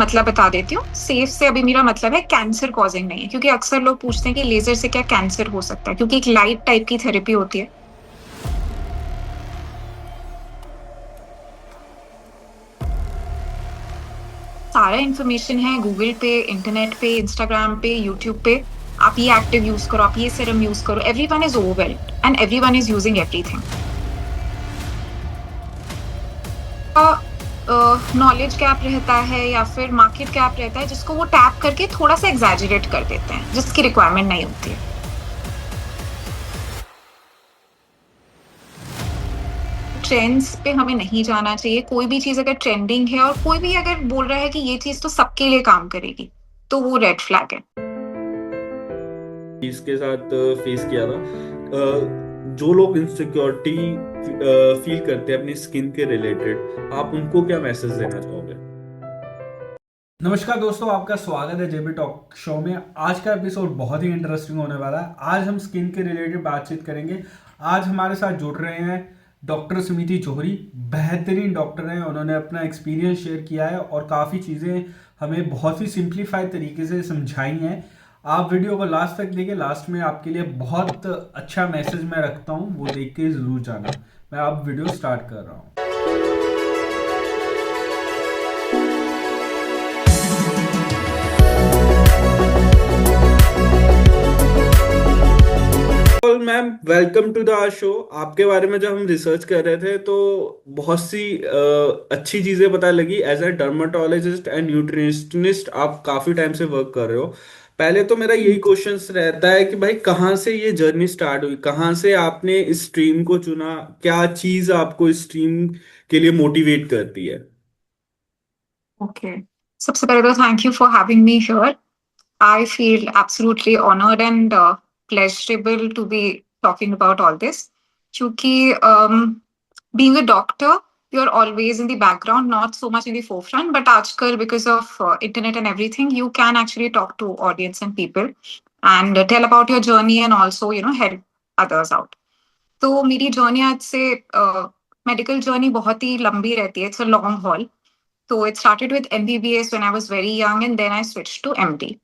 मतलब बता देती हूँ। सेफ से अभी मेरा मतलब है कैंसर कॉजिंग नहीं है, क्योंकि अक्सर लोग पूछते हैं कि लेजर से क्या कैंसर हो सकता है, क्योंकि एक लाइट टाइप की थेरेपी होती है। सारा इन्फॉर्मेशन है गूगल पे, इंटरनेट पे, इंस्टाग्राम पे, यूट्यूब पे। आप ये एक्टिव यूज करो, आप ये सीरम यूज करो। Everyone is overwhelmed and everyone is using everything. Knowledge gap रहता है या फिर मार्केट गैप रहता है, जिसको वो टैप करके थोड़ा सा एग्जैजरेट कर देते हैं, जिसकी रिक्वायरमेंट नहीं होती है। ट्रेंड्स पे हमें नहीं जाना चाहिए। कोई भी चीज अगर ट्रेंडिंग है और कोई भी अगर बोल रहा है कि ये चीज तो सबके लिए काम करेगी, तो वो रेड फ्लैग है। इसके साथ फेस किया था। जो लोग इनसिक्योरिटी फील करते हैं अपनी स्किन के रिलेटेड, आप उनको क्या मैसेज देना चाहोगे? नमस्कार दोस्तों, आपका स्वागत है जेबी टॉक शो में। आज का एपिसोड बहुत ही इंटरेस्टिंग होने वाला है। आज हम स्किन के रिलेटेड बातचीत करेंगे। आज हमारे साथ जुड़ रहे हैं डॉक्टर सुमिति जोहरी। बेहतरीन डॉक्टर हैं, उन्होंने अपना एक्सपीरियंस शेयर किया है और काफ़ी चीज़ें हमें बहुत ही सिंप्लीफाइड तरीके से समझाई हैं। आप वीडियो को लास्ट तक देखिए। लास्ट में आपके लिए बहुत अच्छा मैसेज मैं रखता हूँ, वो देख के ज़रूर जाना। मैं अब वीडियो स्टार्ट कर रहा हूँ। Ma'am, welcome to the our show. आपके बारे में जब हम रिसर्च कर रहे थे तो बहुत सी अच्छी चीजें पता लगी। As a dermatologist and nutritionist आप काफी टाइम से वर्क कर रहे हो। पहले तो मेरा यही क्वेश्चन रहता है कि भाई कहाँ से ये जर्नी स्टार्ट हुई, कहाँ से आपने इस स्ट्रीम को चुना, क्या चीज आपको इस स्ट्रीम के लिए मोटिवेट करती है? ओके, सबसे पहले तो thank you for having me here. I feel absolutely honored and pleasurable to be talking about all this. क्योंकि being a doctor, you're always in the background, not so much in the forefront. But आजकल because of internet and everything, you can actually talk to audience and people and tell about your journey and also help others out. तो मेरी journey आज से medical journey बहुत ही लंबी रहती है। It's a long haul. तो it started with MBBS when I was very young and then I switch to MD.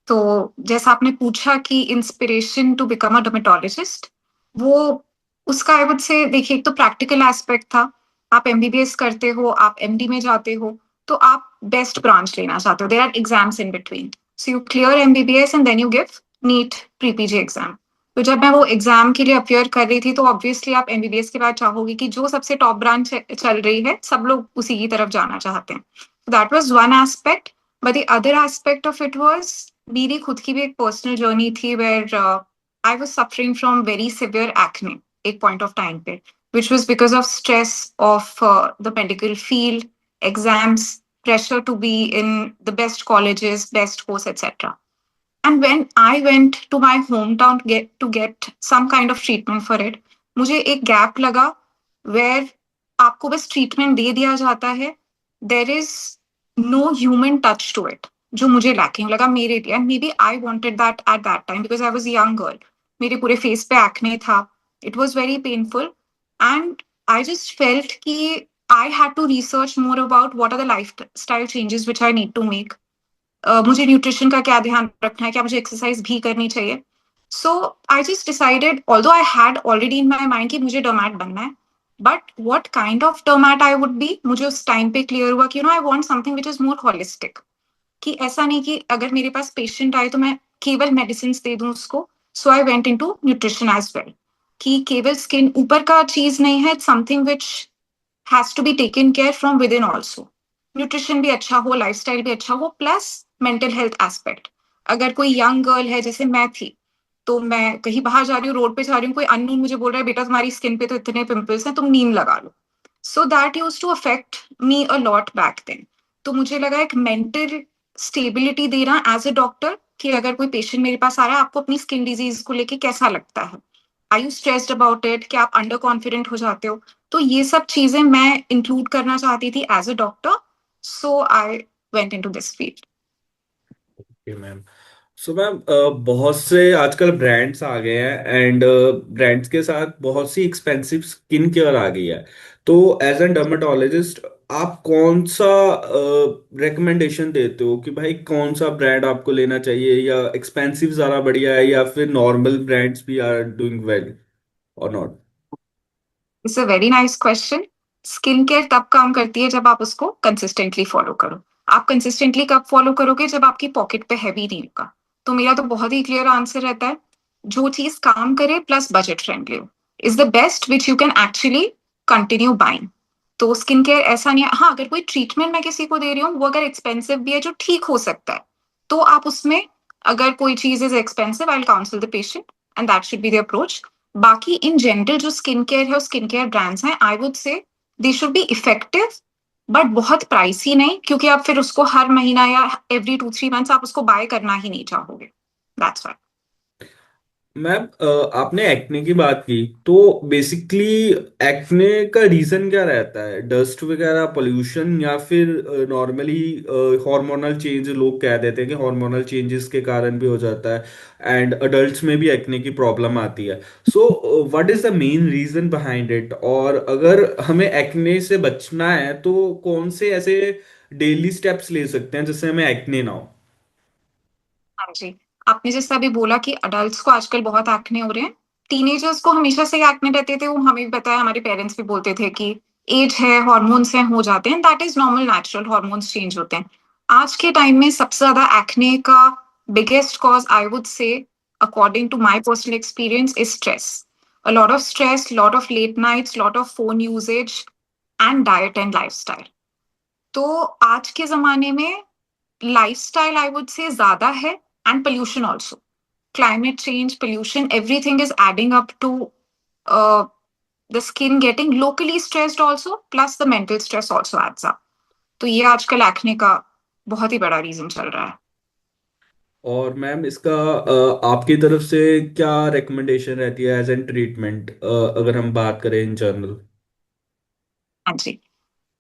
तो जैसा आपने पूछा कि inspiration to become a dermatologist, वो उसका आई वुड से देखिए, एक तो प्रैक्टिकल एस्पेक्ट था। आप एमबीबीएस करते हो, आप एमडी में जाते हो, तो आप बेस्ट ब्रांच लेना चाहते हो। There are exams in between, so you clear MBBS and then you give NEET pre PG exam. तो जब मैं वो एग्जाम के लिए अपियर कर रही थी, तो ऑब्वियसली आप एमबीबीएस के बाद चाहोगे कि जो सबसे टॉप ब्रांच चल रही है, सब लोग उसी की तरफ जाना चाहते हैं। That was one aspect. But the other aspect of it was मेरी खुद की भी एक पर्सनल जर्नी थी, where I was suffering from very severe acne एक पॉइंट ऑफ टाइम पे, which was because of stress of the medical field, exams, pressure to be in the best colleges, best course, etc. And when I went to my hometown to get some kind of treatment for it, मुझे एक gap लगा where आपको बस treatment दे दिया जाता है। There is no human touch to it, जो मुझे लैकिंग लगा मेरे लिए। And maybe I wanted that at that time because I was young girl. मेरे पूरे फेस पे एक्ने था। It was very painful and I just felt कि I had to research more about what are the lifestyle changes which I need to make. मुझे nutrition का क्या ध्यान रखना है, क्या मुझे एक्सरसाइज भी करनी चाहिए। So I just decided, although I had already in my mind कि मुझे डोमैट बनना है, but what kind of dermat I would be, मुझे उस टाइम पे क्लियर हुआ कि I want something which is more holistic. कि ऐसा नहीं कि अगर मेरे पास पेशेंट आए तो मैं केवल मेडिसिन दे दूं उसको। So I went in to nutrition as well, कि केवल स्किन ऊपर का चीज नहीं है, it's something which has to be taken care from within also. Nutrition भी अच्छा हो, लाइफस्टाइल भी अच्छा हो, प्लस मेंटल हेल्थ एस्पेक्ट। अगर कोई यंग गर्ल है जैसे मैं थी, तो मैं कहीं बाहर जा रही हूँ, रोड पे जा रही हूँ, कोई अननोन मुझे बोल रहा है बेटा तुम्हारी स्किन पे तो इतने पिंपल्स हैं, तुम नीम लगा लो। So that use to affect me a lot back then. तो मुझे लगा एक मेंटल स्टेबिलिटी देना एज अ डॉक्टर, कि अगर कोई पेशेंट मेरे पास आ रहा है, आपको अपनी स्किन डिजीज को लेके कैसा लगता है, आई यू स्ट्रेस्ड अबाउट इट, क्या आप अंडर कॉन्फिडेंट हो जाते हो। तो ये सब चीजें मैं इंक्लूड करना चाहती थी as a doctor. So I went in to this field. Okay ma'am. So ma'am, बहुत से आजकल ब्रांड्स आ गए हैं एंड ब्रांड्स के साथ बहुत सी एक्सपेंसिव स्किन केयर आ गई है। तो एज एन डर्मेटोलॉजिस्ट आप कौन सा रिकमेंडेशन देते हो कि भाई कौन सा ब्रांड आपको लेना चाहिए, या एक्सपेंसिव ज़्यादा बढ़िया है, या फिर नॉर्मल ब्रांड्स भी आर डूइंग वेल और not? It's a very nice question. Skin care तब काम करती है जब आप उसको कंसिस्टेंटली फॉलो करो। आप कंसिस्टेंटली कब फॉलो करोगे? जब आपकी पॉकेट पे हैवी नहीं होगा। तो मेरा तो बहुत ही क्लियर आंसर रहता है, जो चीज काम करे प्लस बजट फ्रेंडली हो is the best which you can actually continue buying. तो स्किन केयर ऐसा नहीं है, हाँ अगर कोई ट्रीटमेंट मैं किसी को दे रही हूँ वो अगर एक्सपेंसिव भी है जो ठीक हो सकता है, तो आप उसमें, अगर कोई चीज is expensive, I council the patient and that should be the approach. बाकी इन जनरल जो स्किन केयर है और स्किन केयर ब्रांड्स हैं, आई वुड से they should be effective but बहुत प्राइसी नहीं, क्योंकि आप फिर उसको हर महीना या एवरी 2-3 मंथ्स आप उसको बाय करना ही नहीं चाहोगे। That's why. मैम, आपने एक्ने की बात की, तो बेसिकली एक्ने का रीजन क्या रहता है? डस्ट वगैरह, पोल्यूशन, या फिर नॉर्मली हार्मोनल चेंज? लोग कह देते हैं कि हार्मोनल चेंजेस के कारण भी हो जाता है, एंड अडल्ट्स में भी एक्ने की प्रॉब्लम आती है। So what is the main reason behind it? और अगर हमें एक्ने से बचना है तो कौन से ऐसे डेली स्टेप्स ले सकते हैं जिससे हमें एक्ने ना हो? हाँ जी। आपने जैसे अभी बोला कि अडल्ट्स को आजकल बहुत एक्ने हो रहे हैं, टीनेजर्स को हमेशा से एक्ने रहते थे, वो हमें भी पता है, हमारे पेरेंट्स भी बोलते थे कि एज है, हॉर्मोन्स हैं, हो जाते हैं, that is normal, natural, hormones change होते हैं। आज के टाइम में सबसे ज्यादा एक्ने का biggest cause I would say, according to my personal experience, is stress. A lot of stress, lot of late nights, lot of phone usage and diet and lifestyle. तो आज के जमाने में लाइफस्टाइल आई वुड से ज्यादा है, and pollution also. climate change, pollution, everything is adding up to uh, the skin getting locally stressed also, plus the mental stress also adds up. तो ये आजकल एक्ने का बहुत ही बड़ा रीजन चल रहा है। और मैम, इसका आपकी तरफ से क्या रिकमेंडेशन रहती है एज एन ट्रीटमेंट, अगर हम बात करें इन जनरल? हाँ जी।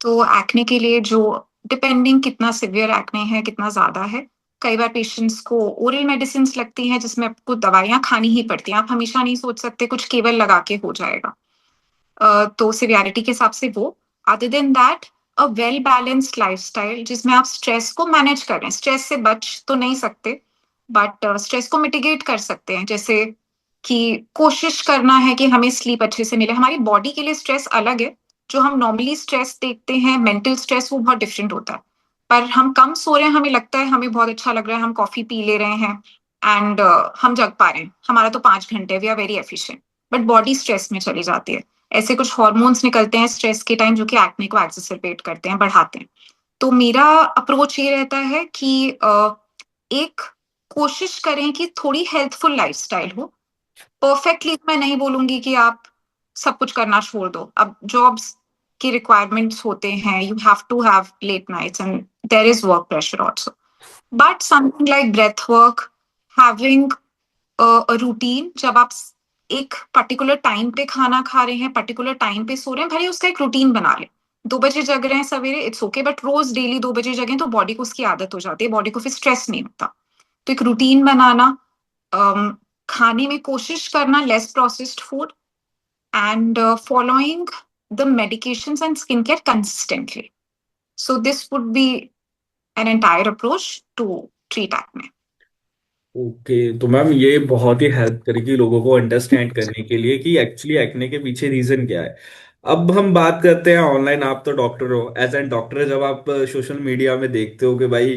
तो एक्ने के लिए जो, डिपेंडिंग कितना सिवियर एक्ने है, कितना ज्यादा है, कई बार पेशेंट्स को ओरल मेडिसिन लगती हैं जिसमें आपको दवाइयां खानी ही पड़ती हैं। आप हमेशा नहीं सोच सकते कुछ केवल लगा के हो जाएगा। तो सिवियरिटी के हिसाब से वो। Other than that, a well balanced lifestyle जिसमें आप स्ट्रेस को मैनेज कर रहे हैं, स्ट्रेस से बच तो नहीं सकते बट स्ट्रेस को मिटिगेट कर सकते हैं। जैसे कि कोशिश करना है कि हमें स्लीप अच्छे से मिले। हमारी बॉडी के लिए स्ट्रेस अलग है, जो हम नॉर्मली स्ट्रेस देखते हैं, मेंटल स्ट्रेस, वो बहुत डिफरेंट होता है। पर हम कम सो रहे हैं, हमें लगता है हमें बहुत अच्छा लग रहा है, हम कॉफी पी ले रहे हैं एंड हम जग पा रहे हैं, हमारा तो 5 घंटे, we are very efficient, but body stress में चली जाती है। ऐसे कुछ हार्मोन्स निकलते हैं स्ट्रेस के टाइम जो कि एक्ने को एक्सेसरबेट करते हैं, बढ़ाते हैं। तो मेरा अप्रोच ये रहता है कि एक, कोशिश करें कि थोड़ी हेल्थफुल लाइफस्टाइल हो। परफेक्टली मैं नहीं बोलूंगी कि आप सब कुछ करना छोड़ दो, अब जॉब्स की रिक्वायरमेंट्स होते हैं, you have to have late nights and there is work pressure also, but something like breath work, having routine, जब आप एक पर्टिकुलर टाइम पे खाना खा रहे हैं, पर्टिकुलर टाइम पे सो रहे हैं, भले उसका एक रूटीन बना लें। 2 बजे जग रहे हैं सवेरे, इट्स ओके, बट रोज डेली 2 बजे जगें तो बॉडी को उसकी आदत हो जाती है, बॉडी को फिर स्ट्रेस नहीं होता। तो एक रूटीन बनाना, खाने में कोशिश करना less processed food, and following the medications and skincare consistently. So this would be an entire approach to treat acne. Okay, तो मैम ये बहुत ही हेल्प करेगी लोगों को अंडरस्टैंड करने के लिए कि एक्चुअली एक्ने के पीछे रीजन क्या है। अब हम बात करते हैं ऑनलाइन। आप तो डॉक्टर हो, एज एन डॉक्टर जब आप सोशल मीडिया में देखते हो कि भाई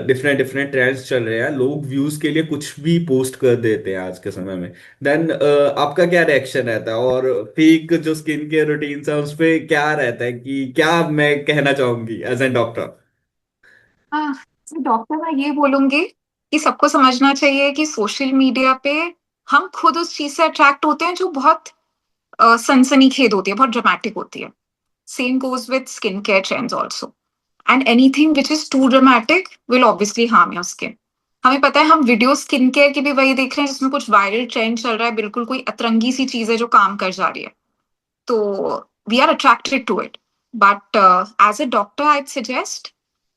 डिफरेंट डिफरेंट ट्रेंड्स चल रहे हैं, लोग व्यूज के लिए कुछ भी पोस्ट कर देते हैं आज के समय में, देन आपका क्या रिएक्शन रहता है? और फेक जो स्किन केयर रूटीन्स है उस पे क्या रहता है, कि क्या मैं कहना चाहूंगी एज एन डॉक्टर? हाँ, डॉक्टर मैं ये बोलूंगी कि सबको समझना चाहिए कि सोशल मीडिया पे हम खुद उस चीज से अट्रैक्ट होते हैं जो बहुत सनसनीखेज होती है, बहुत ड्रामेटिक होती है। Same goes with skin care trends also, and anything which is too dramatic will obviously harm your skin. हमें पता है, हम वीडियो स्किन केयर की भी वही देख रहे हैं जिसमें कुछ वायरल ट्रेंड चल रहा है, बिल्कुल कोई अतरंगी सी चीज है जो काम कर जा रही है, तो we are attracted to it. But as a doctor I suggest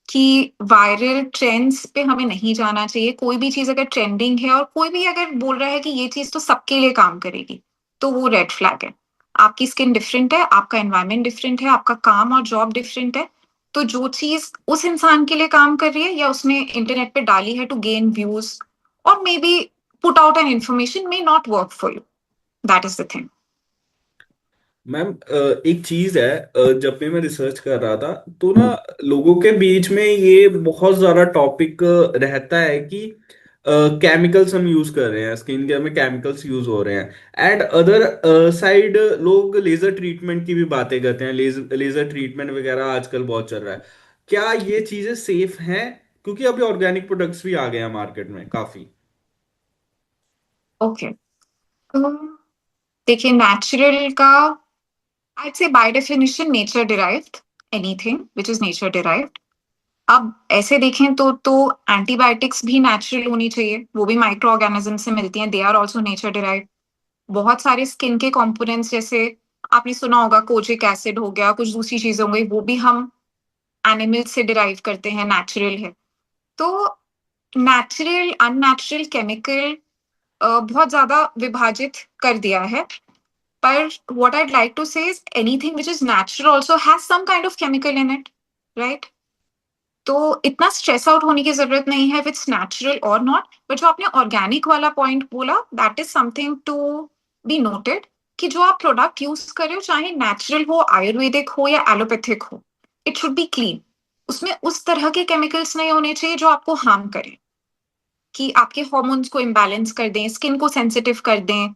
कि वायरल ट्रेंड्स पे हमें नहीं जाना चाहिए। कोई भी चीज अगर ट्रेंडिंग है और कोई भी अगर बोल रहा है कि ये चीज तो सबके लिए काम करेगी, तो वो रेड फ्लैग है। आपकी स्किन डिफरेंट है, आपका एनवायरनमेंट डिफरेंट है, आपका काम और जॉब डिफरेंट है। तो जो चीज उस इंसान के लिए काम कर रही है या उसने इंटरनेट पे डाली है टू गेन व्यूज और may be put out an information may not work for you. That is the thing. Ma'am एक चीज है, जब भी मैं रिसर्च कर रहा था तो ना लोगों के बीच में ये बहुत ज्यादा टॉपिक रहता है कि केमिकल्स हम यूज कर रहे हैं, स्किन केयर में केमिकल्स यूज हो रहे हैं, एंड अदर साइड लोग लेजर ट्रीटमेंट की भी बातें करते हैं। लेजर ट्रीटमेंट वगैरह आजकल बहुत चल रहा है। क्या ये चीजें सेफ हैं? क्योंकि अभी ऑर्गेनिक प्रोडक्ट्स भी आ गए हैं मार्केट में काफी। ओके, देखिए नेचुरल का I'd say by definition nature derived, anything which is nature derived. अब ऐसे देखें तो एंटीबायोटिक्स भी नेचुरल होनी चाहिए, वो भी माइक्रो ऑर्गेनिज्म से मिलती हैं, they are also nature derived. बहुत सारे स्किन के कंपोनेंट्स जैसे आपने सुना होगा कोजिक एसिड हो गया, कुछ दूसरी चीजें हो गई, वो भी हम एनिमल से डिराइव करते हैं, नेचुरल है। तो नेचुरल अननेचुरल केमिकल बहुत ज्यादा विभाजित कर दिया है। पर what I'd like to say is anything which is natural also has some kind of chemical in it, right? तो इतना स्ट्रेस आउट होने की जरूरत नहीं है विथ नेचुरल और नॉट। बट जो आपने ऑर्गेनिक वाला पॉइंट बोला, that is something to be noted कि जो आप प्रोडक्ट यूज कर रहे हो, चाहे नेचुरल हो, आयुर्वेदिक हो या एलोपैथिक हो, इट शुड बी क्लीन। उसमें उस तरह के केमिकल्स नहीं होने चाहिए जो आपको हार्म करें, कि आपके हॉर्मोन्स को इम्बैलेंस कर दें, स्किन को सेंसिटिव कर दें।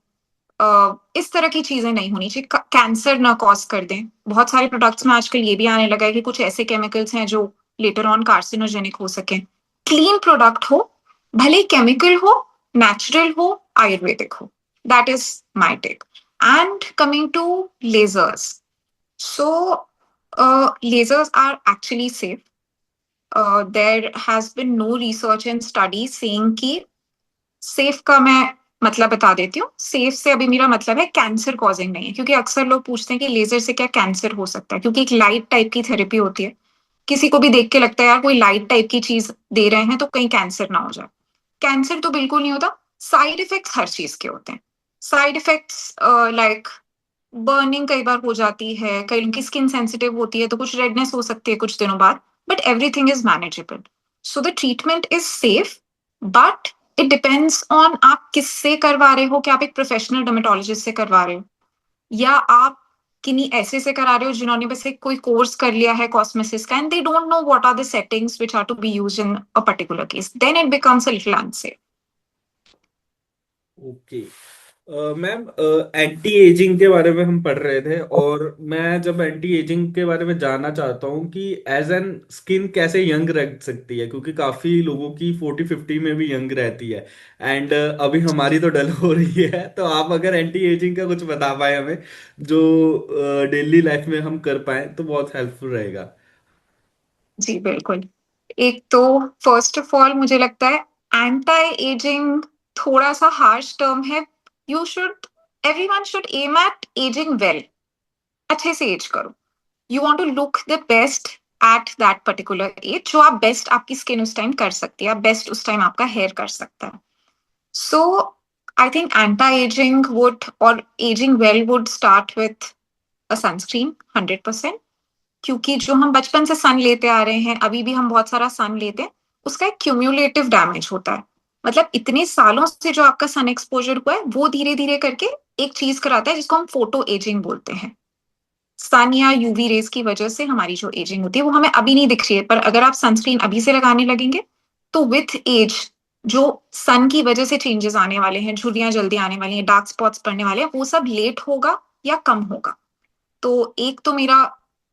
इस तरह की चीजें नहीं होनी चाहिए, कैंसर ना कॉज कर दें। बहुत सारे प्रोडक्ट्स में आजकल ये भी आने लगा है कि कुछ ऐसे केमिकल्स हैं जो लेटर ऑन कार्सिनोजेनिक हो सके। क्लीन प्रोडक्ट हो, भले केमिकल हो, नेचुरल हो, आयुर्वेदिक हो। That is my take. And coming to lasers, so lasers are actually safe. There has been no research and study saying कि सेफ का मैं मतलब बता देती हूँ। सेफ से अभी मेरा मतलब है कैंसर कॉजिंग नहीं है, क्योंकि अक्सर लोग पूछते हैं कि लेजर से क्या कैंसर हो सकता है, क्योंकि एक लाइट टाइप की थेरेपी होती है। किसी को भी देख के लगता है यार कोई लाइट टाइप की चीज दे रहे हैं तो कहीं कैंसर ना हो जाए। कैंसर तो बिल्कुल नहीं होता। साइड इफेक्ट्स हर चीज के होते हैं। साइड इफेक्ट्स लाइक बर्निंग कई बार हो जाती है, कई लोगों की स्किन सेंसिटिव होती है तो कुछ रेडनेस हो सकती है कुछ दिनों बाद, but everything is manageable. So the treatment is safe, but it depends on आप किससे करवा रहे हो, कि आप एक प्रोफेशनल डर्मेटोलॉजिस्ट से करवा रहे हो या आप किन्हीं ऐसे से करा रहे हो जिन्होंने बस एक कोई कोर्स कर लिया है कॉस्मेसिस का, and they don't know what are the settings which are to be used in a particular case, then it becomes a little unsafe. Okay ma'am, anti ageing के बारे में हम पढ़ रहे थे, और मैं जब एंटी एजिंग के बारे में जानना चाहता हूँ कि एज एन स्किन कैसे यंग रह सकती है, क्योंकि काफी लोगों की 40-50 में भी यंग रहती है, एंड अभी हमारी तो डल हो रही है। तो आप अगर एंटी एजिंग का कुछ बता पाए हमें जो डेली लाइफ में हम कर पाए तो बहुत हेल्पफुल रहेगा। जी बिल्कुल। एक तो फर्स्ट ऑफ ऑल मुझे लगता है एंटी एजिंग थोड़ा सा हार्श टर्म है। You should everyone should aim at ageing well. अच्छे से एज करो। You want to look the best at that particular age, जो आप बेस्ट आपकी स्किन उस टाइम कर सकती है, बेस्ट उस टाइम आपका हेयर कर सकता है। So I think anti ageing would और ageing well would start with a sunscreen 100%। क्योंकि जो हम बचपन से सन लेते आ रहे हैं, अभी भी हम बहुत सारा सन लेते हैं, उसका एक क्यूम्युलेटिव डैमेज होता है। मतलब इतने सालों से जो आपका सन एक्सपोजर हुआ है वो धीरे धीरे करके एक चीज कराता है जिसको हम फोटो एजिंग बोलते हैं। सन या यूवी रेज की वजह से हमारी जो एजिंग होती है वो हमें अभी नहीं दिख रही है, पर अगर आप सनस्क्रीन अभी से लगाने लगेंगे तो विथ एज जो सन की वजह से चेंजेस आने वाले हैं, झुर्रियां जल्दी आने वाली हैं, डार्क स्पॉट्स पड़ने वाले हैं, वो सब लेट होगा या कम होगा। तो एक तो मेरा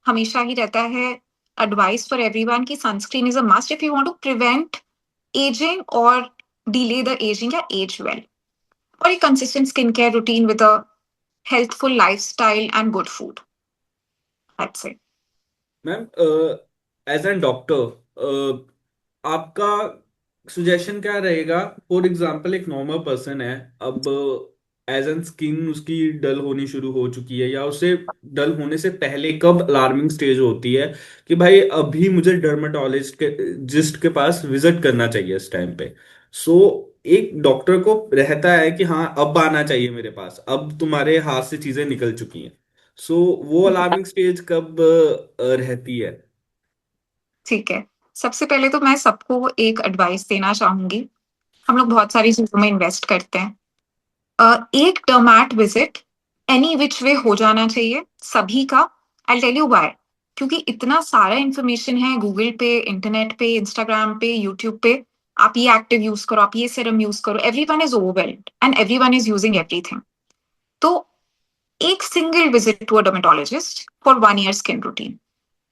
हमेशा ही रहता है एडवाइस फॉर एवरीवन की sunscreen is a must if you want to prevent ageing और डिले द एजिंग या एज वेल। और एक consistent skin care routine with a healthful lifestyle and good food, that's it. Ma'am, as an doctor आपका suggestion क्या रहेगा? For example एक normal person है, अब एज एन स्किन उसकी डल होनी शुरू हो चुकी है, या उसे डल होने से पहले कब अलार्मिंग स्टेज होती है कि भाई अभी मुझे डर्मेटोलॉजिस्ट के पास विजिट करना चाहिए इस टाइम पे? सो एक डॉक्टर को रहता है कि हाँ अब आना चाहिए मेरे पास, अब तुम्हारे हाथ से चीजें निकल चुकी हैं। सो वो अलार्मिंग स्टेज कब रहती है? ठीक है। सबसे पहले तो मैं सबको एक एडवाइस देना चाहूंगी। हम लोग बहुत सारी चीजों में इन्वेस्ट करते हैं। एक डर्मैट विजिट एनी विच वे हो जाना चाहिए सभी का। I tell you why. क्योंकि इतना सारा इंफॉर्मेशन है गूगल पे, इंटरनेट पे, इंस्टाग्राम पे, यूट्यूब पे। आप ये एक्टिव यूज करो, आप ये सीरम यूज करो, everyone is overwhelmed and everyone is using everything. तो एक single visit to a dermatologist for 1 year skin routine,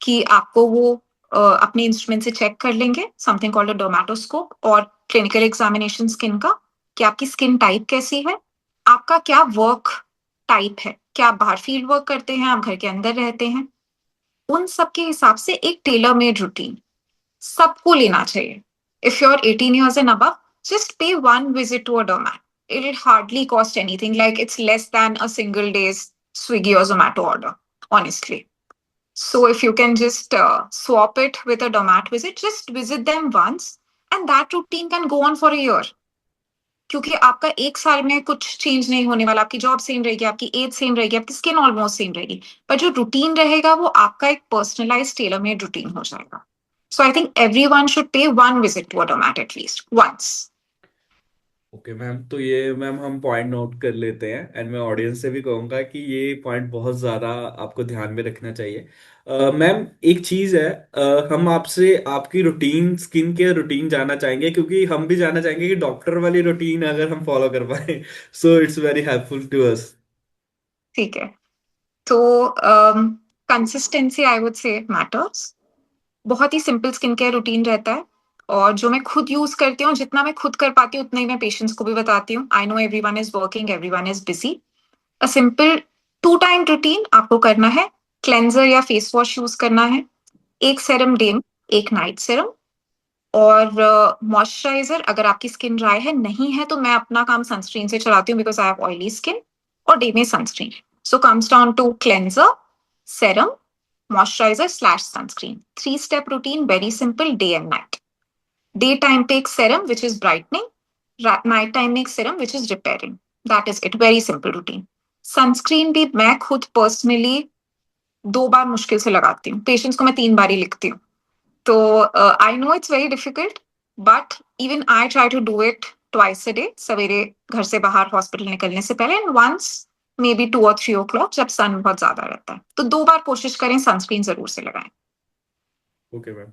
कि आपको वो अपने इंस्ट्रूमेंट से चेक कर लेंगे, समथिंग कॉल्ड अ डर्मेटोस्कोप, और क्लिनिकल एग्जामिनेशन स्किन का, कि आपकी स्किन टाइप कैसी है, आपका क्या वर्क टाइप है, क्या आप बाहर फील्ड वर्क करते हैं, आप घर के अंदर रहते हैं। उन सब के हिसाब से एक टेलर मेड रूटीन सबको लेना चाहिए। If you are 18 years and above, just pay one visit to a doormat. It'll hardly cost anything. Like it's less than a single day's Swiggy or Zomato order, honestly. So if you can just swap it with a doormat visit, just visit them once, and that routine can go on for a year. क्योंकि आपका 1 साल में कुछ change नहीं होने वाला, आपकी job same रहेगी, आपकी एज सेम रहेगी, आपकी स्किन ऑलमोस्ट सेम रहेगी, पर जो रूटीन रहेगा वो आपका एक पर्सनलाइज टेलर मेड रूटीन हो जाएगा। So I think everyone should pay one visit to a dermat at least once. Okay ma'am, तो ये मैम हम पॉइंट नोट कर लेते हैं, एंड मैं ऑडियंस से भी कहूंगा कि ये पॉइंट बहुत ज़्यादा आपको ध्यान में रखना चाहिए। मैम एक चीज़ है, हम आपसे आपकी रूटीन, स्किन केयर रूटीन जानना चाहेंगे, क्योंकि हम भी जानना चाहेंगे कि डॉक्टर वाली रूटीन अगर हम फॉलो कर पाए so it's very helpful to us. ठीक है। तो consistency I would say matters. बहुत ही सिंपल स्किन केयर रूटीन रहता है, और जो मैं खुद यूज करती हूँ, जितना मैं खुद कर पाती हूँ उतना ही मैं पेशेंट्स को भी बताती हूँ। I know everyone is working, everyone is busy. A simple 2 time routine आपको करना है। क्लेंजर या फेस वॉश यूज करना है, एक सेरम डे में, एक नाइट सेरम, और मॉइस्चराइजर अगर आपकी स्किन ड्राई है, नहीं है तो मैं अपना काम सनस्क्रीन से चलाती हूँ, because I have oily skin, और डे में sunscreen. So comes down to cleanser, serum, moisturiser slash sunscreen. 3 step routine, very simple, day and night. Day time पे एक serum which is brightening, night time में एक serum which is repairing. That is it, very simple routine. Sunscreen भी मैं खुद personally 2 बार मुश्किल से लगाती हूँ, पेशेंट्स को मैं 3 बार ही लिखती हूँ। तो I know it's very difficult, but even I try to do it twice a day, सवेरे घर से बाहर हॉस्पिटल निकलने से पहले, and once maybe 2 or 3 o'clock जब सन बहुत ज्यादा रहता है। तो 2 बार कोशिश करें, सनस्क्रीन जरूर से लगाएं। Okay ma'am.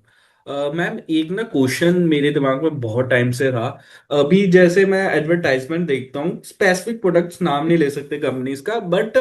मैम एक ना क्वेश्चन मेरे दिमाग में बहुत टाइम से था। अभी जैसे मैं एडवर्टाइजमेंट देखता हूँ, स्पेसिफिक प्रोडक्ट्स नाम नहीं ले सकते कंपनीज का, but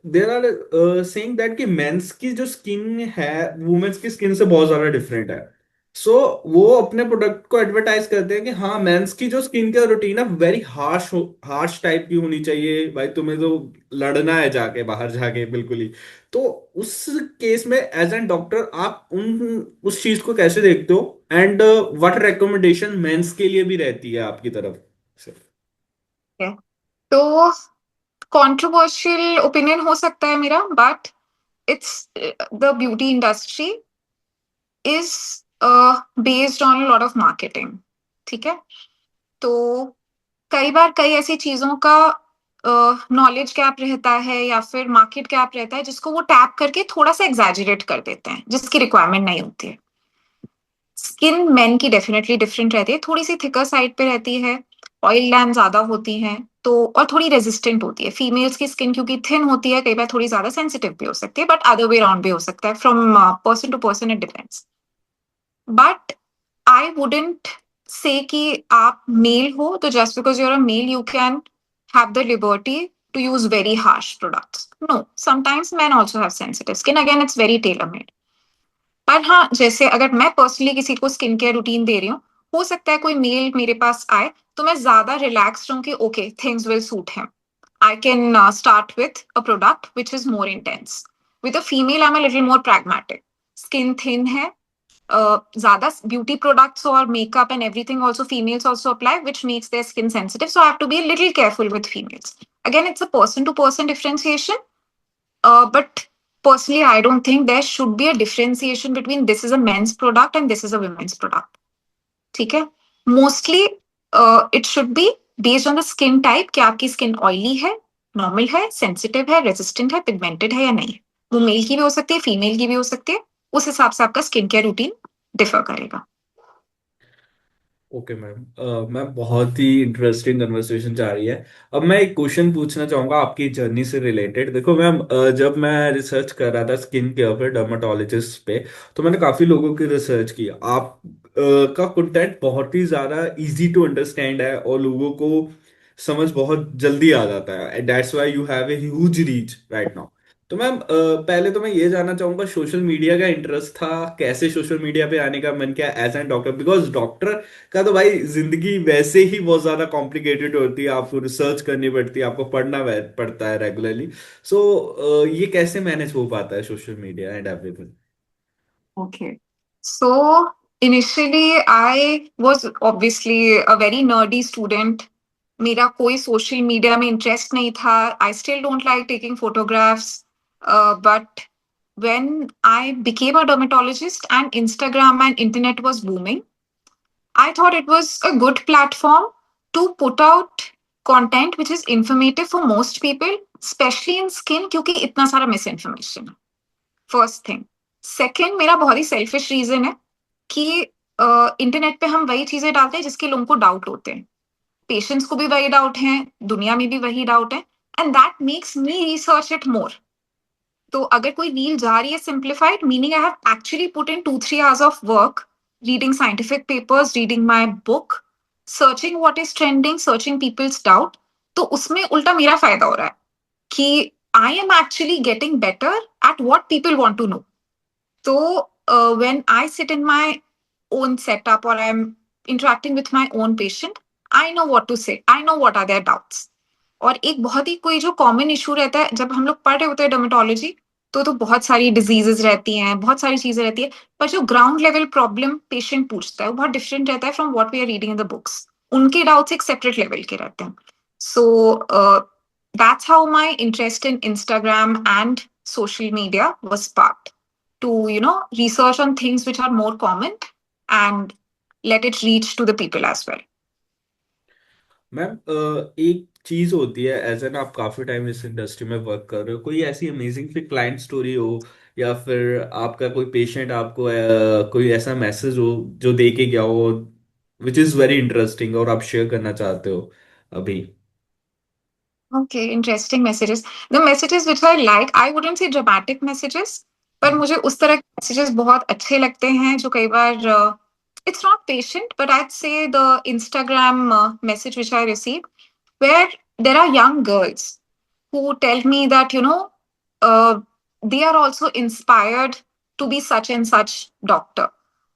there are saying that कि मेंस की जो स्किन है वुमेन्स की स्किन से बहुत ज्यादा डिफरेंट है। सो वो अपने प्रोडक्ट को एडवर्टाइज करते हैं कि हाँ मेंस की जो स्किन केयर रूटीन है वेरी हार्श, हार्श टाइप की होनी चाहिए, भाई तुम्हें तो लड़ना है जाके बाहर जाके बिल्कुल ही। तो उस केस में एज एन डॉक्टर आप उन उस चीज को कैसे देखते हो, एंड व्हाट रिकमेंडेशन मेंस के लिए भी रहती है आपकी तरफ से? तो कंट्रोवर्शियल ओपिनियन हो सकता है मेरा, but it's the beauty industry is based on lot of marketing. ठीक है। तो कई बार कई ऐसी चीजों का नॉलेज गैप रहता है, या फिर मार्केट गैप रहता है, जिसको वो टैप करके थोड़ा सा एग्जैजरेट कर देते हैं, जिसकी रिक्वायरमेंट नहीं होती है। स्किन मेन की डेफिनेटली डिफरेंट रहती है, थोड़ी सी थिकर साइड पे रहती है, ऑयल ग्लैंड ज्यादा होती हैं, तो और थोड़ी रेजिस्टेंट होती है। फीमेल्स की स्किन क्योंकि थिन होती है, कई बार थोड़ी ज्यादा सेंसिटिव भी हो सकती है, बट अदर वे अराउंड भी हो सकता है। From person to person it depends. But I wouldn't say कि आप मेल हो तो just because you are a male you can have the liberty to use very harsh products. No, sometimes man also have sensitive skin, again it's very tailor made. पर हाँ, जैसे अगर मैं personally किसी को स्किन केयर रूटीन दे रही हूँ, हो सकता है कोई मेल मेरे पास आए तो मैं ज्यादा रिलैक्स रहूं कि okay things will suit him. I can start with a product which is more intense. With a female, I'm a little more pragmatic. Skin thin है, ज़्यादा beauty products और makeup and everything also females also apply, which makes their skin sensitive. So I have to be a little careful with females. Again, it's a person to person differentiation. But personally, I don't think there should be a differentiation between this is a men's product and this is a women's product. ठीक है? Mostly it should be based on the skin type कि आपकी skin oily है, normal है, sensitive है, resistant है, pigmented है या नहीं। वो मेल की भी हो सकती है, फीमेल की भी हो सकती है। उस हिसाब से आपका स्किन केयर रूटीन डिफर करेगा। ओके मैम, मैम बहुत ही इंटरेस्टिंग कन्वर्सेशन जा रही है। अब मैं एक क्वेश्चन पूछना चाहूंगा आपकी जर्नी से रिलेटेड। देखो मैम, जब मैं रिसर्च कर रहा था स्किन केयर पे, डर्माटोलॉजिस्ट पे, तो मैंने काफी लोगों की रिसर्च की। आप का कंटेंट बहुत ही ज्यादा इजी टू अंडरस्टैंड है और लोगों को समझ बहुत जल्दी आ जाता है। That's why you have a huge reach right now. तो मैम, पहले तो मैं ये जानना चाहूंगा, सोशल मीडिया का इंटरेस्ट था कैसे, सोशल मीडिया पे आने का मन किया as an doctor? Because doctor का तो भाई जिंदगी वैसे ही बहुत ज्यादा कॉम्प्लिकेटेड होती है, आपको रिसर्च करनी पड़ती है, आपको पढ़ना पड़ता है रेगुलरली। सो ये कैसे मैनेज हो पाता है social media and everything? Okay. So initially I was obviously a very nerdy student. मेरा कोई सोशल मीडिया में इंटरेस्ट नहीं था. I still don't like taking photographs. But when I became a dermatologist and Instagram and internet was booming, I thought it was a good platform to put out content which is informative for most people, especially in skin, क्योंकि इतना सारा misinformation है. First thing. Second, मेरा बहुत ही selfish reason है कि internet पे हम वही चीजें डालते हैं जिसके लोगों को डाउट होते हैं. पेशेंट्स को भी वही डाउट है, दुनिया में भी वही डाउट है, and that makes me research it more. तो अगर कोई रील जा रही है simplified, meaning I have actually put in 2-3 hours of work, reading scientific papers, reading my book, searching what is trending, searching people's doubt. तो उसमें उल्टा मेरा फायदा हो रहा है कि I am actually getting better at what people want to know. So when I sit in my own setup or I'm interacting with my own patient, I know what to say. I know what are their doubts. और एक बहुत ही कोई जो common issue रहता है जब हम लोग पढ़ रहे होते हैं डर्मेटोलॉजी, तो बहुत सारी डिजीजेस रहती हैं, बहुत सारी चीजें रहती है, पर जो ग्राउंड लेवल प्रॉब्लम पेशेंट पूछता है वो बहुत डिफरेंट रहता है from what we are reading in the books. उनके डाउट्स एक सेपरेट लेवल के रहते हैं. So that's how my interest in Instagram and social media was sparked to research on things which are more common and let it reach to the people as well. Ma'am, एक चीज होती है, as an आप काफी time इस industry में work कर रहे हो, कोई ऐसी अमेजिंग सी क्लाइंट स्टोरी हो या फिर आपका कोई पेशेंट आपको कोई ऐसा मैसेज हो जो दे के गया हो, विच इज वेरी इंटरेस्टिंग और आप शेयर करना चाहते हो अभी? Okay, interesting messages. The messages which I like, I wouldn't say dramatic messages, पर मुझे उस तरह के messages बहुत अच्छे लगते हैं जो कई बार it's not patient, but I'd say the Instagram message which I receive, where there are young girls who tell me that they are also inspired to be such and such doctor,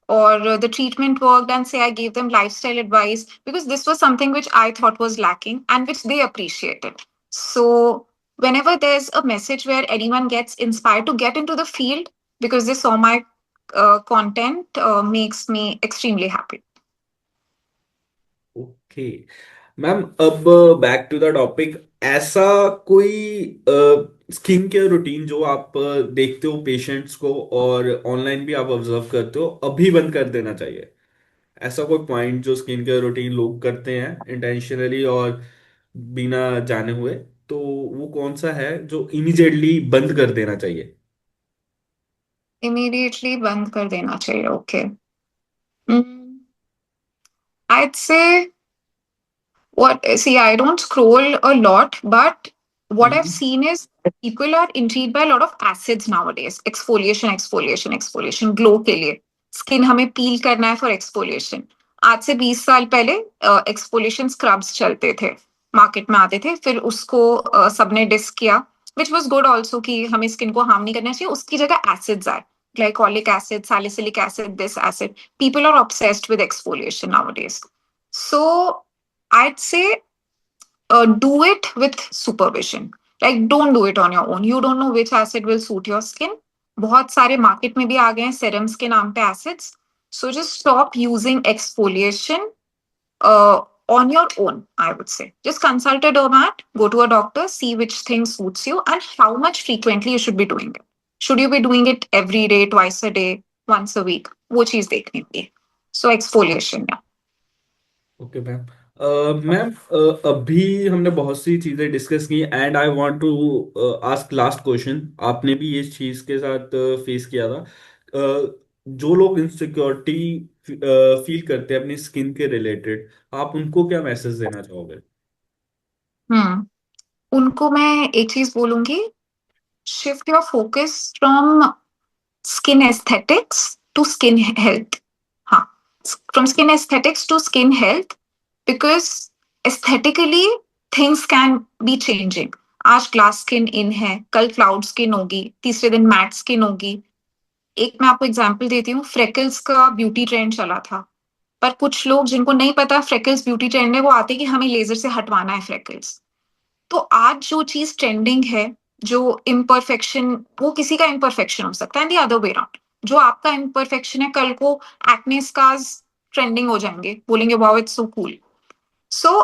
or the treatment worked, and say I gave them lifestyle advice because this was something which I thought was lacking and which they appreciated. So whenever there's a message where anyone gets inspired to get into the field because they saw my content, makes me extremely happy. Okay ma'am, अब back to the topic. ऐसा कोई skin care routine जो आप देखते हो patients को और online भी आप ऑब्जर्व करते हो, अभी बंद कर देना चाहिए, ऐसा कोई पॉइंट जो स्किन केयर रूटीन लोग करते हैं इंटेंशनली और बिना जाने हुए, तो वो कौन सा है जो इमीडिएटली बंद कर देना चाहिए? Immediately बंद कर देना चाहिए. Okay. I'd say I don't scroll a lot, but what I've hmm. seen is people are intrigued by a lot of acids nowadays. Exfoliation, glow के लिए. Skin हमें peel करना है for exfoliation. आज से 20 साल पहले एक्सफोलिएशन स्क्रब्स चलते थे, मार्केट में आते थे, फिर उसको सबने डिस किया, विच वाज गुड आल्सो कि हमें स्किन को हार्म नहीं करना चाहिए. उसकी जगह एसिड्स आए, glycolic acid, salicylic acid, this acid. People are obsessed with exfoliation nowadays. So I'd say do it with supervision. Like, don't do it on your own. You don't know which acid will suit your skin. बहुत सारे market में भी आ गए हैं serums के नाम पे acids. So just stop using exfoliation on your own, I would say. Just consult a dermat, go to a doctor, see which thing suits you and how much frequently you should be doing it. Should you be doing it every day, twice a day, once a week? वो चीज देखनी होगी. So exfoliation, yeah. Okay ma'am, ma'am, अभी हमने बहुत सी चीजें discuss की and I want to ask last question. आपने भी इस चीज के साथ फेस किया था। जो लोग इनसिक्योरिटी फील करते हैं अपनी स्किन के रिलेटेड, आप उनको क्या मैसेज देना चाहोगे? हम्म उनको मैं एक चीज बोलूंगी, shift your focus from skin aesthetics to skin health. हाँ, from skin aesthetics to skin health, because aesthetically things can be changing. आज ग्लास स्किन इन है, कल क्लाउड स्किन होगी, तीसरे दिन मैट स्किन होगी। एक मैं आपको एग्जांपल देती हूँ, फ्रेकल्स का ब्यूटी ट्रेंड चला था, पर कुछ लोग जिनको नहीं पता फ्रेकल्स ब्यूटी ट्रेंड है, वो आते कि हमें लेजर से हटवाना है फ्रेकल्स। तो आज जो चीज ट्रेंडिंग है, जो इम्परफेक्शन, वो किसी का इम्परफेक्शन हो सकता है, द अदर वे राउंड। जो आपका इम्परफेक्शन है, कल को एक्ने स्कार्स ट्रेंडिंग हो जाएंगे, बोलेंगे wow it's so cool. So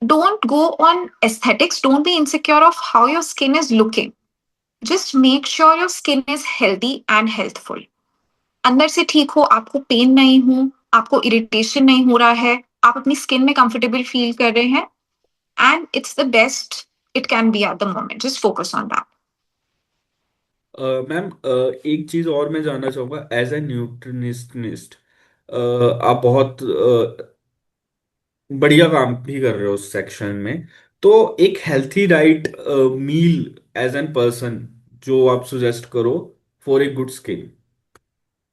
don't go on aesthetics, don't be insecure of how your skin is looking, just make sure your skin is healthy and healthful. अंदर से ठीक हो, आपको पेन नहीं हो, आपको इरिटेशन नहीं हो रहा है, आप अपनी स्किन में कंफर्टेबल फील कर रहे हैं, and it's the best it can be at the moment. Just focus on that. Ma'am, एक चीज और मैं जानना चाहूंगा एज ए न्यूट्रिशनिस्ट। आप बहुत बढ़िया काम भी कर रहे हो उस सेक्शन में। तो एक healthy diet meal as an person जो आप सुजेस्ट करो for a good skin,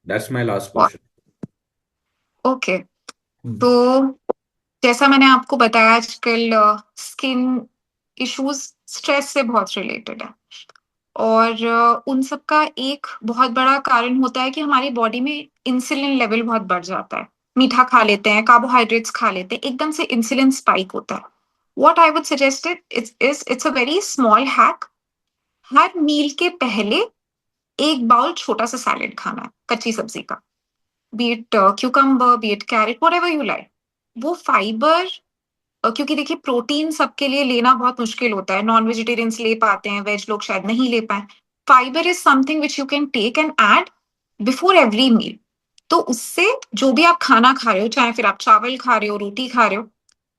that's my last और क्वेश्चन। ओके, तो जैसा मैंने आपको बताया, आजकल स्किन इश्यूज स्ट्रेस से बहुत रिलेटेड है, और उन सब का एक बहुत बड़ा कारण होता है कि हमारी बॉडी में इंसुलिन लेवल बहुत बढ़ जाता है। मीठा खा लेते हैं, कार्बोहाइड्रेट्स खा लेते हैं, एकदम से इंसुलिन स्पाइक होता है। What I would suggest it's a very small hack. हर मील के पहले एक बाउल छोटा सा सैलेड खाना है, कच्ची सब्जी का, be it cucumber, be it carrot, whatever you like. वो फाइबर, क्योंकि देखिए प्रोटीन सबके लिए लेना बहुत मुश्किल होता है, नॉन वेजिटेरियंस ले पाते हैं, वेज लोग शायद नहीं ले पाए। Fibre is something which you can take and add before every meal. तो उससे जो भी आप खाना खा रहे हो, चाहे फिर आप चावल खा रहे हो, रोटी खा रहे हो,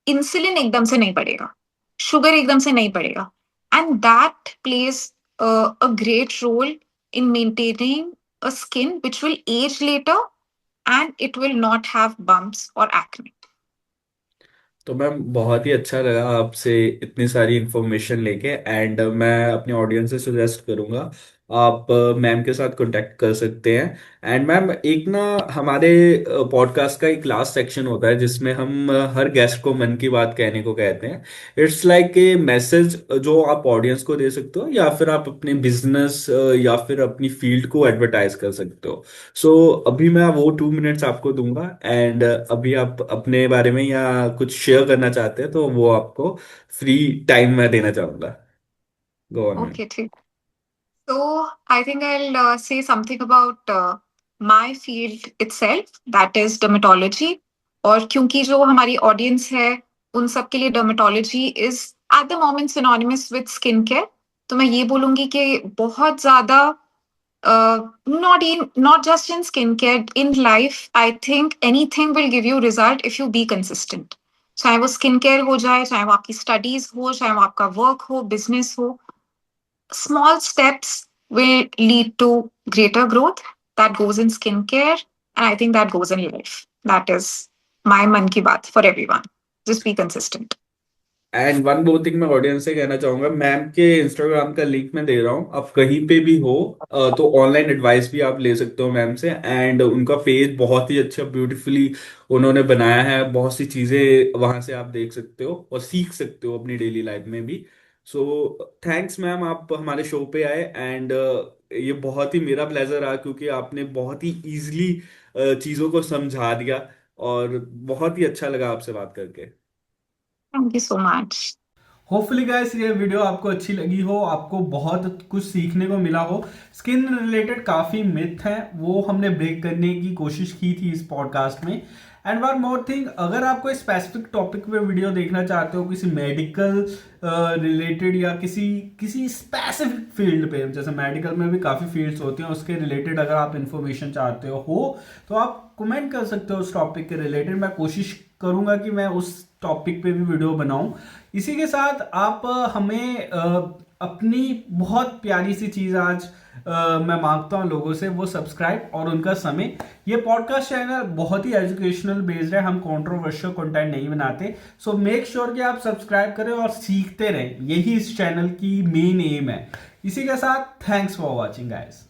इंसुलिन एकदम से नहीं बढ़ेगा, शुगर एकदम से नहीं बढ़ेगा, and that plays a great role in maintaining a skin which will age later and it will not have bumps or acne. तो मैम, बहुत ही अच्छा लगा आपसे इतनी सारी इंफॉर्मेशन लेके एंड मैं अपने ऑडियंस से सुजेस्ट करूंगा आप मैम के साथ कांटेक्ट कर सकते हैं। एंड मैम, एक ना हमारे पॉडकास्ट का एक लास्ट सेक्शन होता है जिसमें हम हर गेस्ट को मन की बात कहने को कहते हैं। इट्स लाइक ए मैसेज जो आप ऑडियंस को दे सकते हो, या फिर आप अपने बिजनेस या फिर अपनी फील्ड को एडवर्टाइज कर सकते हो। सो अभी मैं वो 2 मिनट्स आपको दूंगा एंड अभी आप अपने बारे में या कुछ शेयर करना चाहते हैं तो वो आपको फ्री टाइम में देना चाहूंगा। Go on ma'am. Okay, ठीक। So I think I'll say something about my field itself, that is dermatology. और क्योंकि जो हमारी ऑडियंस है, उन सब के लिए dermatology is at the moment synonymous with skin care, तो मैं ये बोलूंगी कि बहुत ज्यादा, not just in skincare, in life, I think anything will give you result if you be consistent. चाहे वो स्किन केयर हो जाए, चाहे वो आपकी स्टडीज हो, चाहे वो आपका वर्क हो, बिजनेस हो, small steps will lead to greater growth. That goes in skincare, and I think that goes in life. That is my man ki baat for everyone. Just be consistent. And one more thing मैं audience से कहना चाहूंगा, ma'am के Instagram का link मैं दे रहा हूँ, आप कहीं पे भी हो तो ऑनलाइन एडवाइस भी आप ले सकते हो मैम से। एंड उनका पेज बहुत ही अच्छा ब्यूटीफुली उन्होंने बनाया है, बहुत सी चीजें वहां से आप देख सकते हो और सीख सकते हो अपनी डेली लाइफ में भी। सो थैंक्स मैम, आप हमारे शो पे आए एंड ये बहुत ही मेरा प्लेजर रहा क्योंकि आपने बहुत ही इजीली चीजों को समझा दिया और बहुत ही अच्छा लगा आपसे बात करके। Thank you so much. Hopefully guys ये वीडियो आपको अच्छी लगी हो, आपको बहुत कुछ सीखने को मिला हो। स्किन रिलेटेड काफ़ी मिथ हैं, वो हमने ब्रेक करने की कोशिश की थी इस पॉडकास्ट में। एंड वन मोर थिंग, अगर आप कोई स्पेसिफिक टॉपिक पे वीडियो देखना चाहते हो, किसी मेडिकल रिलेटेड या किसी किसी स्पेसिफिक फील्ड पे, जैसे मेडिकल में भी काफ़ी फील्ड्स होती हैं, उसके रिलेटेड अगर आप इंफॉर्मेशन चाहते हो तो आप कमेंट कर सकते हो उस टॉपिक के रिलेटेड। मैं कोशिश करूंगा कि मैं उस टॉपिक पे भी वीडियो बनाऊं। इसी के साथ आप हमें अपनी बहुत प्यारी सी चीज़ आज मैं मांगता हूं लोगों से, वो सब्सक्राइब और उनका समय। ये पॉडकास्ट चैनल बहुत ही एजुकेशनल बेस्ड है, हम कंट्रोवर्शियल कंटेंट नहीं बनाते। सो मेक श्योर कि आप सब्सक्राइब करें और सीखते रहें, यही इस चैनल की मेन एम है। इसी के साथ थैंक्स फॉर वॉचिंग गाइस।